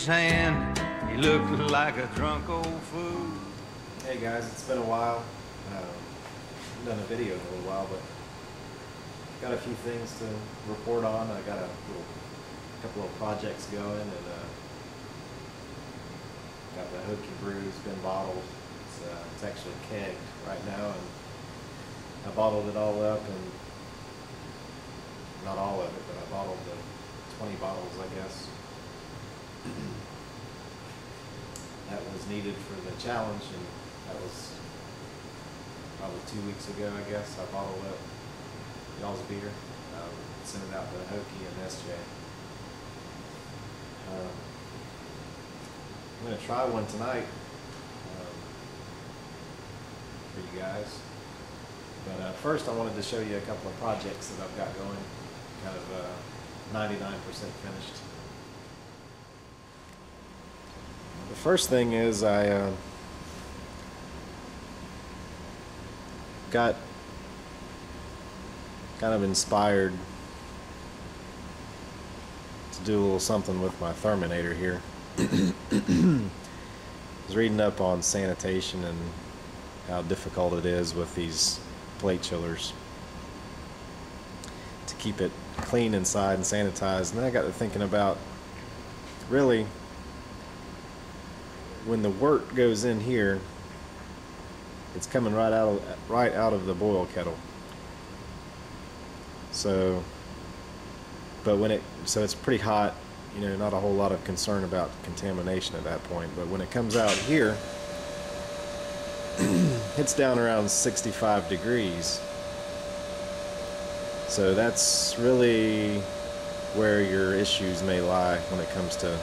his hand, he looked like a drunk old fool. Hey guys, it's been a while. I've done a video in a little while, but got a few things to report on. I got a couple of projects going, and got the Hokie brews been bottled. It's actually kegged right now, and I bottled it all up, and not all of it, but I bottled the 20 bottles, I guess. That was needed for the challenge, and that was probably 2 weeks ago, I guess. I bottled up y'all's beer, sent it out to Hokie and SJ. I'm going to try one tonight for you guys. But first I wanted to show you a couple of projects that I've got going, kind of 99% finished. The first thing is I got kind of inspired to do a little something with my Therminator here. I was reading up on sanitation and how difficult it is with these plate chillers to keep it clean inside and sanitized, and then I got to thinking about, really, when the wort goes in here, it's coming right out of the boil kettle. So, but so it's pretty hot, you know, not a whole lot of concern about contamination at that point. But when it comes out here, it's down around 65 degrees. So that's really where your issues may lie when it comes to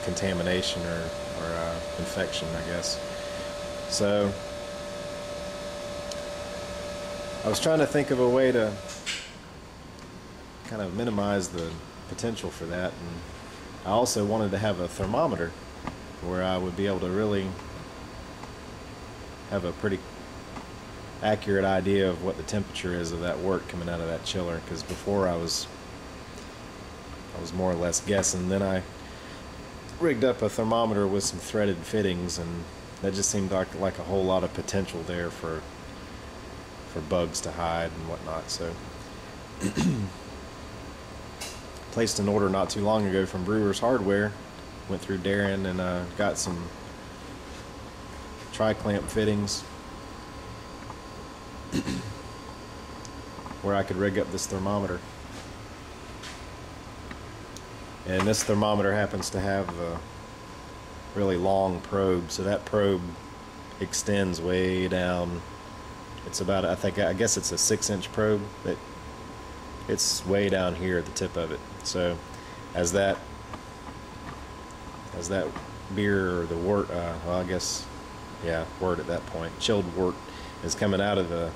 contamination or infection, I guess. So I was trying to think of a way to kind of minimize the potential for that, and I also wanted to have a thermometer where I would be able to really have a pretty accurate idea of what the temperature is of that wort coming out of that chiller, because before I was more or less guessing. Then I rigged up a thermometer with some threaded fittings, and that just seemed like a whole lot of potential there for bugs to hide and whatnot. So placed an order not too long ago from Brewers Hardware. Went through Darren and got some tri-clamp fittings where I could rig up this thermometer. And this thermometer happens to have a really long probe, so that probe extends way down. It's about, I guess it's a 6-inch probe, but it's way down here at the tip of it. So as that beer or the wort, well, I guess, yeah, wort at that point, chilled wort is coming out of the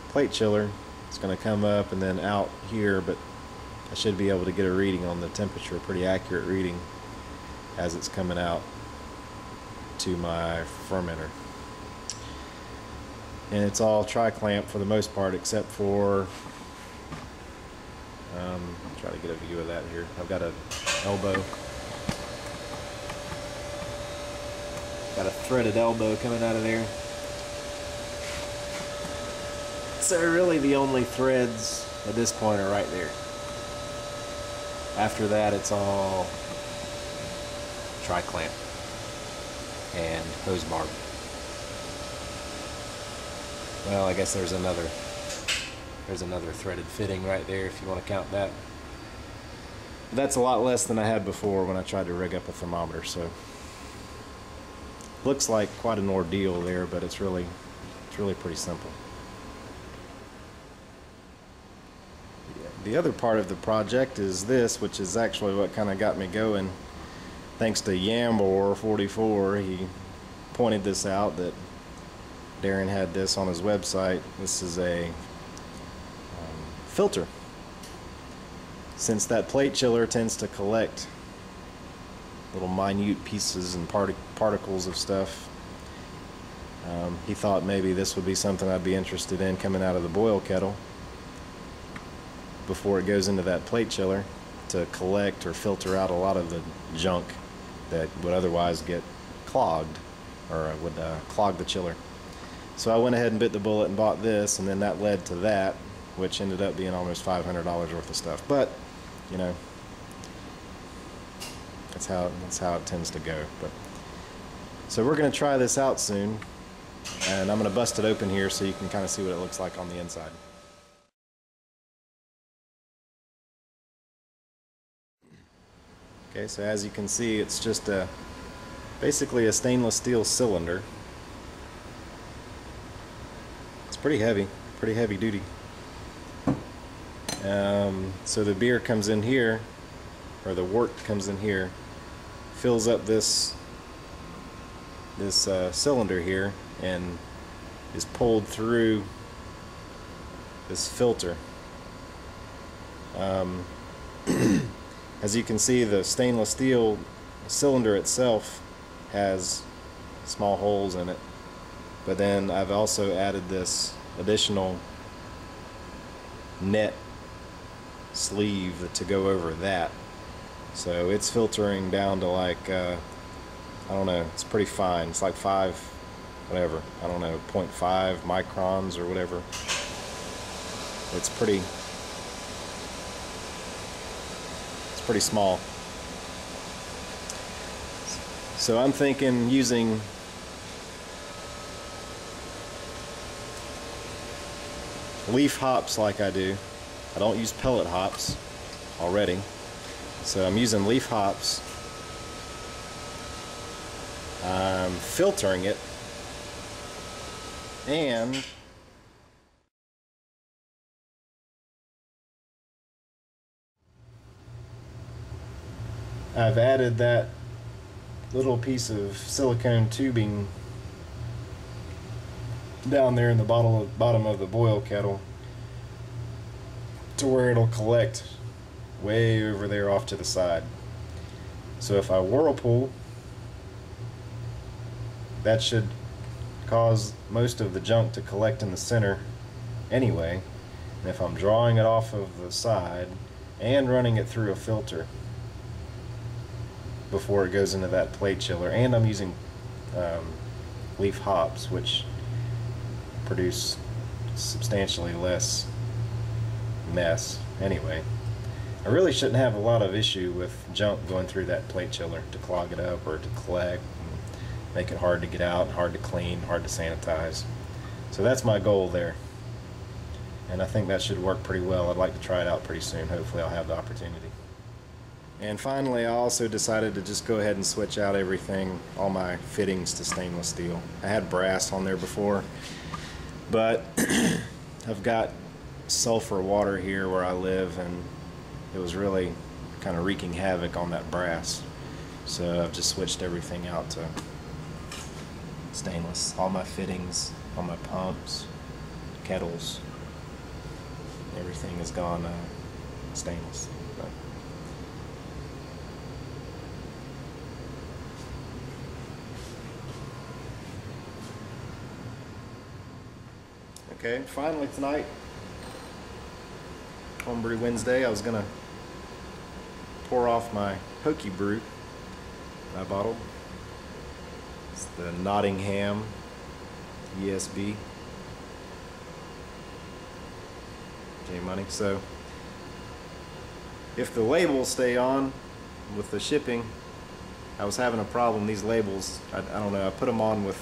plate chiller, it's going to come up and then out here, but I should be able to get a reading on the temperature, a pretty accurate reading as it's coming out to my fermenter. And it's all tri-clamp for the most part, except for, I'll try to get a view of that here. I've got an elbow. Got a threaded elbow coming out of there. So really the only threads at this point are right there. After that it's all tri-clamp and hose barb. Well, I guess there's another threaded fitting right there if you want to count that. But that's a lot less than I had before when I tried to rig up a thermometer, so looks like quite an ordeal there, but it's really pretty simple. The other part of the project is this, which is actually what kind of got me going. Thanks to Yambor44, he pointed this out, that Darren had this on his website. This is a filter. Since that plate chiller tends to collect little minute pieces and particles of stuff, he thought maybe this would be something I'd be interested in coming out of the boil kettle before it goes into that plate chiller. to collect or filter out a lot of the junk that would otherwise get clogged, or would clog the chiller. So I went ahead and bit the bullet and bought this, and then that led to that, which ended up being almost $500 worth of stuff. But, you know, that's how it tends to go. But so we're going to try this out soon, and I'm going to bust it open here so you can kind of see what it looks like on the inside. Okay, so as you can see, it's just basically a stainless steel cylinder. It's pretty heavy duty. So the beer comes in here, or the wort comes in here, fills up this cylinder here, and is pulled through this filter. As you can see, the stainless steel cylinder itself has small holes in it, but then I've also added this additional net sleeve to go over that, so it's filtering down to like I don't know, it's pretty fine. It's like 0.5 microns or whatever. It's pretty small. So I'm thinking using leaf hops like I do. I don't use pellet hops already, so I'm using leaf hops. I'm filtering it, and I've added that little piece of silicone tubing down there in the bottom of the boil kettle to where it'll collect way over there off to the side. So if I whirlpool, that should cause most of the junk to collect in the center anyway. And if I'm drawing it off of the side and running it through a filter before it goes into that plate chiller, and I'm using leaf hops, which produce substantially less mess anyway, I really shouldn't have a lot of issue with junk going through that plate chiller to clog it up or to collect and make it hard to get out, hard to clean, hard to sanitize. So that's my goal there, and I think that should work pretty well. I'd like to try it out pretty soon. Hopefully I'll have the opportunity. And finally, I also decided to just go ahead and switch out everything, all my fittings, to stainless steel. I had brass on there before, but I've got sulfur water here where I live, and it was really kind of wreaking havoc on that brass. So I've just switched everything out to stainless. All my fittings, all my pumps, kettles, everything has gone stainless. But okay, finally tonight, Homebrew Wednesday, I was gonna pour off my Hokie brew that I bottled. It's the Nottingham ESB. J-Money. So if the labels stay on with the shipping, I was having a problem. These labels, I don't know, I put them on with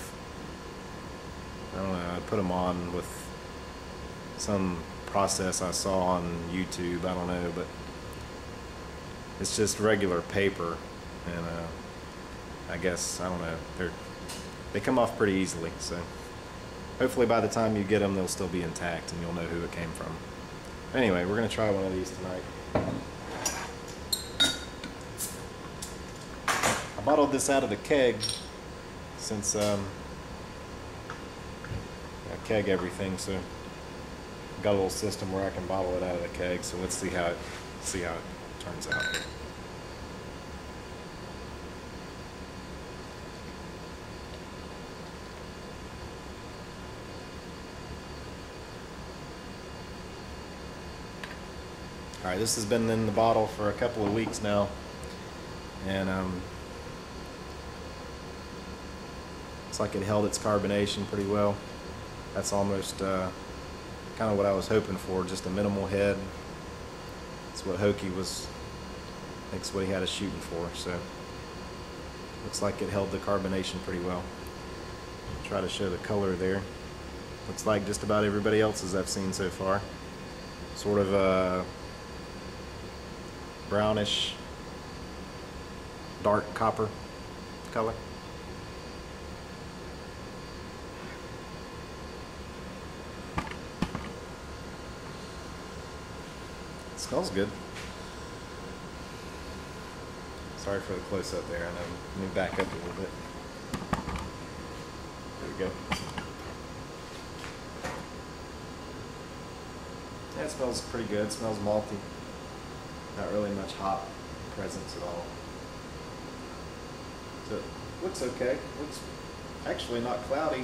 some process I saw on YouTube, I don't know, but it's just regular paper, and I guess, I don't know, they come off pretty easily, so hopefully by the time you get them they'll still be intact and you'll know who it came from. Anyway, we're going to try one of these tonight. I bottled this out of the keg since I keg everything, so I've got a little system where I can bottle it out of the keg. So let's see how it turns out. Alright, this has been in the bottle for a couple of weeks now, and looks like it held its carbonation pretty well. That's almost kind of what I was hoping for, just a minimal head. That's what Hokie was, I think, what he had us shooting for. So looks like it held the carbonation pretty well. Try to show the color there. Looks like just about everybody else's I've seen so far. Sort of a brownish, dark copper color. It smells good. Sorry for the close-up there. I know. Let me back up a little bit. There we go. Yeah, it smells pretty good. It smells malty. Not really much hop presence at all. So it looks okay. Looks actually not cloudy.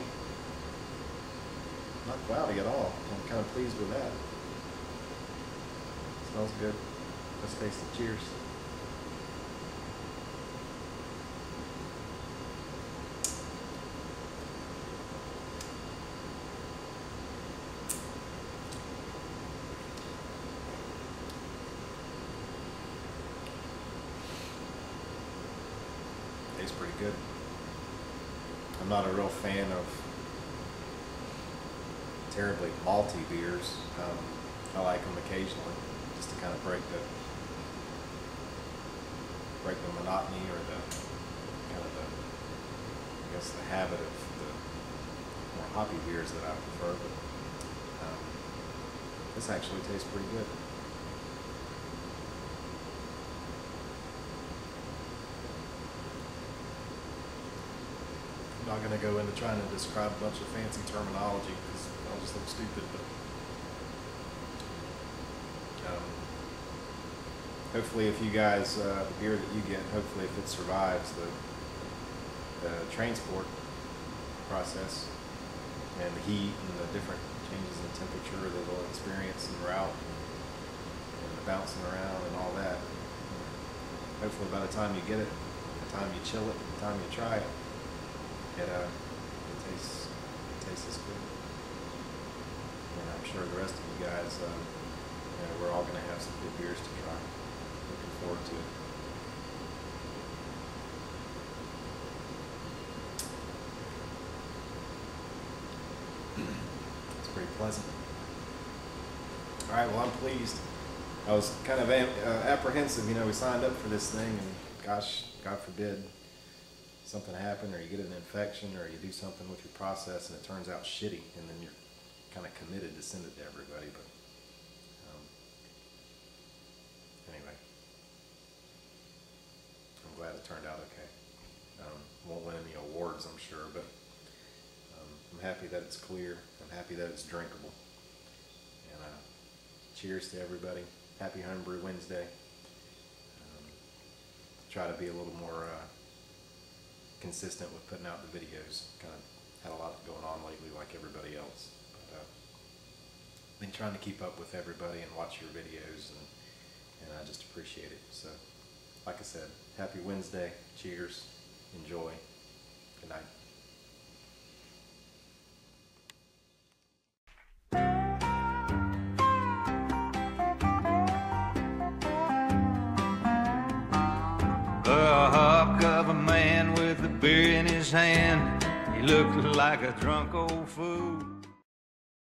Not cloudy at all. I'm kind of pleased with that. Smells good. Let's taste it. Cheers. Tastes pretty good. I'm not a real fan of terribly malty beers. I like them occasionally, just to kind of break the monotony, or the kind of the, I guess, the habit of the more hoppy beers that I prefer. But this actually tastes pretty good. I'm not going to go into trying to describe a bunch of fancy terminology because I'll just look stupid, but hopefully if you guys, the beer that you get, hopefully if it survives the transport process and the heat and the different changes in temperature that it'll experience en route and the bouncing around and all that, hopefully by the time you get it, the time you chill it, the time you try it, it tastes as good. And I'm sure the rest of you guys, we're all going to have some good beers to try. Looking forward to it. It's pretty pleasant. All right, well, I'm pleased. I was kind of apprehensive, we signed up for this thing, and gosh, God forbid, something happen, or you get an infection, or you do something with your process and it turns out shitty, and then you're kind of committed to send it to everybody. But anyway, I'm glad it turned out okay. Won't win any awards, I'm sure, but I'm happy that it's clear. I'm happy that it's drinkable. And cheers to everybody. Happy Homebrew Wednesday. Try to be a little more consistent with putting out the videos. Kind of had a lot going on lately, like everybody else. But been trying to keep up with everybody and watch your videos, and I just appreciate it. So, like I said, happy Wednesday. Cheers. Enjoy. Good night. The hawk of a man with a beer in his hand. He looked like a drunk old fool.